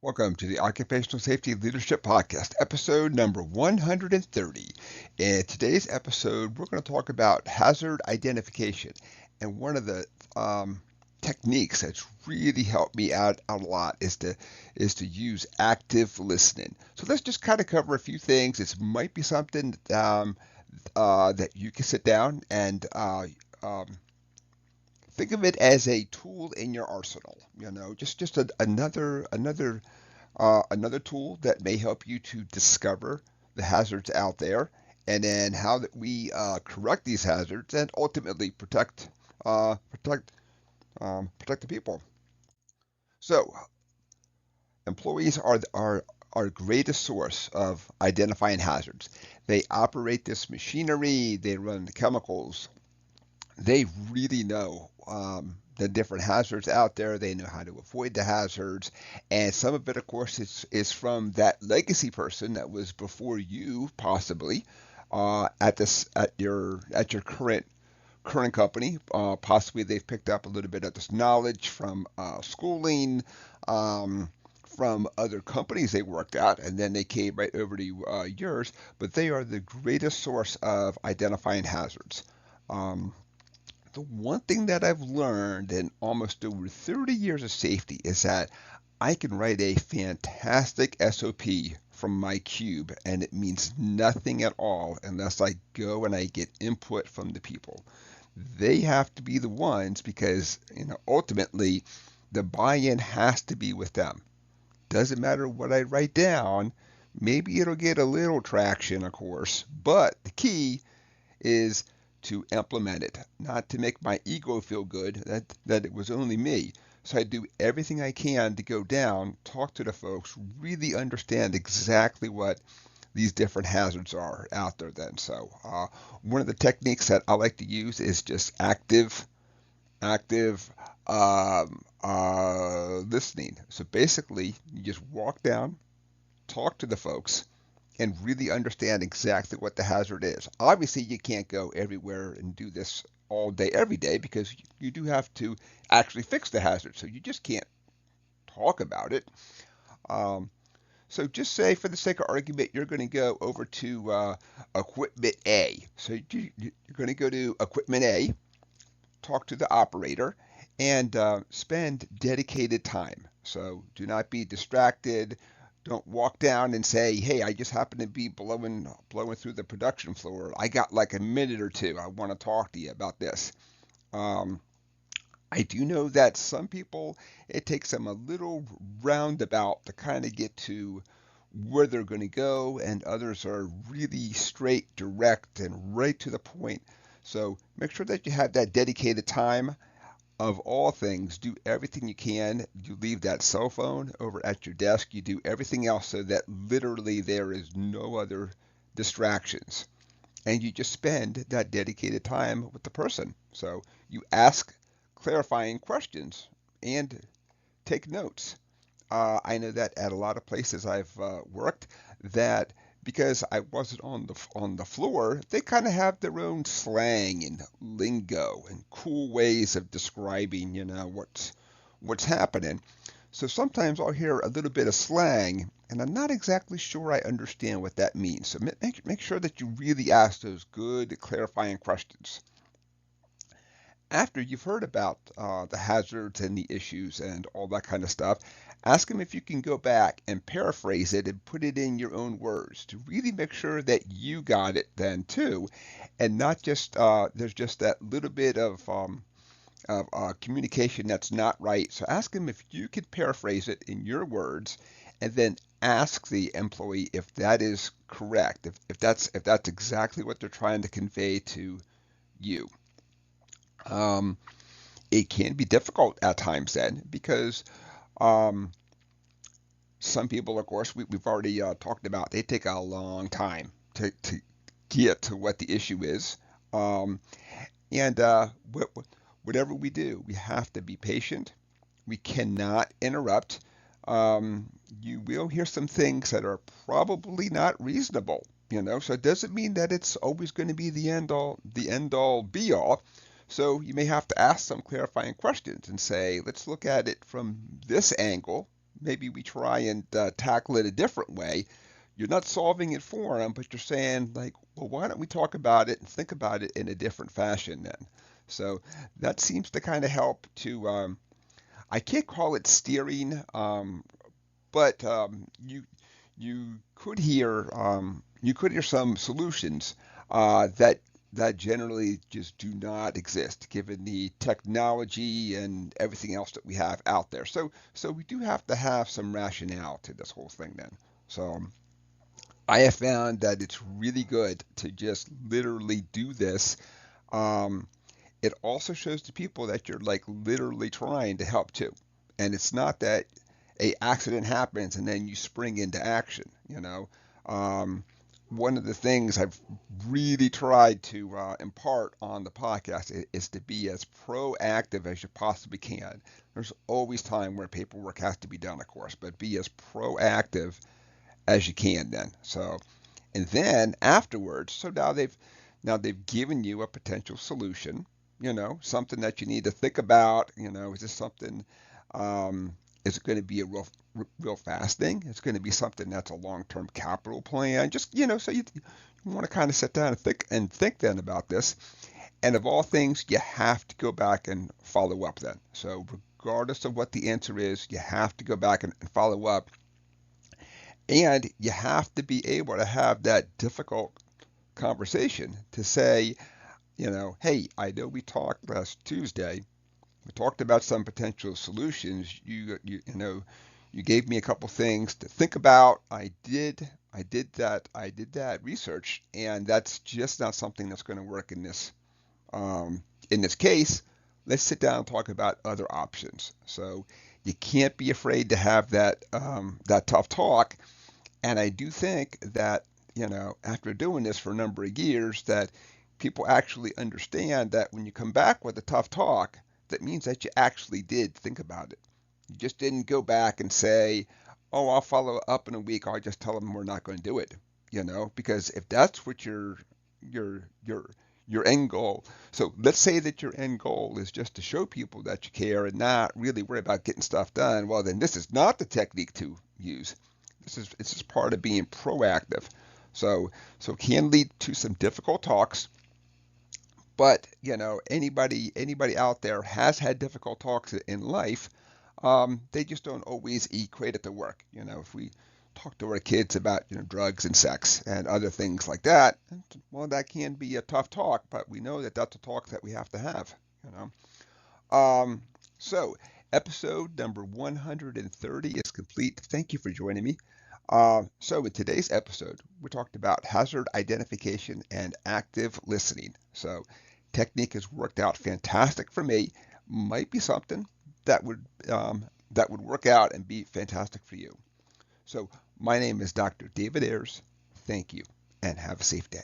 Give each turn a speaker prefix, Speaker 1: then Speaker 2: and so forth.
Speaker 1: Welcome to the Occupational Safety Leadership Podcast, episode number 130. In today's episode, we're going to talk about hazard identification. And one of the techniques that's really helped me out a lot is to use active listening. So let's just kind of cover a few things. It might be something that you can sit down and um, think of it as a tool in your arsenal. Just another tool that may help you to discover the hazards out there, and then how that we correct these hazards and ultimately uh, protect protect the people. So employees are our greatest source of identifying hazards. They operate this machinery, they run the chemicals, they really know the different hazards out there. They know how to avoid the hazards, and some of it, of course, is from that legacy person that was before you, possibly at your current company. Possibly they've picked up a little bit of this knowledge from schooling. From other companies they worked at, and then they came right over to yours. But they are the greatest source of identifying hazards. Um, the one thing that I've learned in almost over 30 years of safety is that I can write a fantastic SOP from my cube, and it means nothing at all unless I go and I get input from the people. They have to be the ones because, ultimately the buy-in has to be with them. Doesn't matter what I write down. Maybe it'll get a little traction, of course, but the key is to implement it, not to make my ego feel good that it was only me. So I do everything I can to go down, talk to the folks, really understand exactly what these different hazards are out there then. So one of the techniques that I like to use is just active listening. So basically, you just walk down, talk to the folks, and really understand exactly what the hazard is. Obviously, you can't go everywhere and do this all day, every day, because you do have to actually fix the hazard. So you just can't talk about it. Um, so just say, for the sake of argument, you're going to go over to equipment A. So you're going to go to equipment A, talk to the operator, and spend dedicated time. So do not be distracted. Don't walk down and say, "Hey, I just happen to be blowing through the production floor. I got like a minute or two. I want to talk to you about this." Um, I do know that some people, it takes them a little roundabout to kind of get to where they're going to go, and others are really straight, direct, and right to the point. So make sure that you have that dedicated time. Of all things, do everything you can. You leave that cell phone over at your desk. You do everything else so that literally there is no other distractions. And you just spend that dedicated time with the person. So you ask clarifying questions and take notes. I know that at a lot of places I've worked, that because I wasn't on the floor, they kind of have their own slang and lingo and cool ways of describing, what's happening. So sometimes I'll hear a little bit of slang, and I'm not exactly sure I understand what that means. So make sure that you really ask those good clarifying questions. After you've heard about the hazards and the issues and all that kind of stuff, ask them if you can go back and paraphrase it and put it in your own words to really make sure that you got it then too, and not just there's just that little bit of communication that's not right. So ask them if you could paraphrase it in your words, and then ask the employee if that is correct, if that's exactly what they're trying to convey to you. Um, it can be difficult at times then because um, some people, of course, we've already talked about, they take a long time to get to what the issue is. Um, and whatever we do, we have to be patient. We cannot interrupt. Um, you will hear some things that are probably not reasonable, so it doesn't mean that it's always going to be the end all be all. So you may have to ask some clarifying questions and say, let's look at it from this angle. maybe we try and tackle it a different way. You're not solving it for them, but you're saying like, well, why don't we talk about it and think about it in a different fashion then? So that seems to kind of help to, I can't call it steering, but you could hear some solutions that generally just do not exist given the technology and everything else that we have out there. So we do have to have some rationale to this whole thing then. So I have found that it's really good to just literally do this. Um, it also shows to people that you're like literally trying to help too. And it's not that a accident happens and then you spring into action, you know. Um, One of the things I've really tried to impart on the podcast is to be as proactive as you possibly can. There's always time where paperwork has to be done, of course, but be as proactive as you can then. So, and then afterwards, so now they've given you a potential solution, something that you need to think about, is this something, is it going to be a real fast thing? It's going to be something that's a long-term capital plan. Just, so you want to kind of sit down and think then about this. And of all things, you have to go back and follow up then. So regardless of what the answer is, you have to go back and follow up. And you have to be able to have that difficult conversation to say, hey, I know we talked last Tuesday. We talked about some potential solutions. You gave me a couple things to think about. I did that research, and that's just not something that's going to work in this case. Let's sit down and talk about other options. So you can't be afraid to have that tough talk. And I do think that, after doing this for a number of years, that people actually understand that when you come back with a tough talk, that means that you actually did think about it. You just didn't go back and say, "Oh, I'll follow up in a week," or "I'll just tell them we're not going to do it." Because if that's what your your your end goal. So let's say that your end goal is just to show people that you care and not really worry about getting stuff done. Well, then this is not the technique to use. This is part of being proactive. So it can lead to some difficult talks, but anybody out there has had difficult talks in life. They just don't always equate it to work. If we talk to our kids about drugs and sex and other things like that, well, that can be a tough talk, but we know that that's a talk that we have to have. You so episode number 130 is complete. Thank you for joining me. So in today's episode, we talked about hazard identification and active listening. So technique has worked out fantastic for me. Might be something that would work out and be fantastic for you. So my name is Dr. David Ayers. Thank you and have a safe day.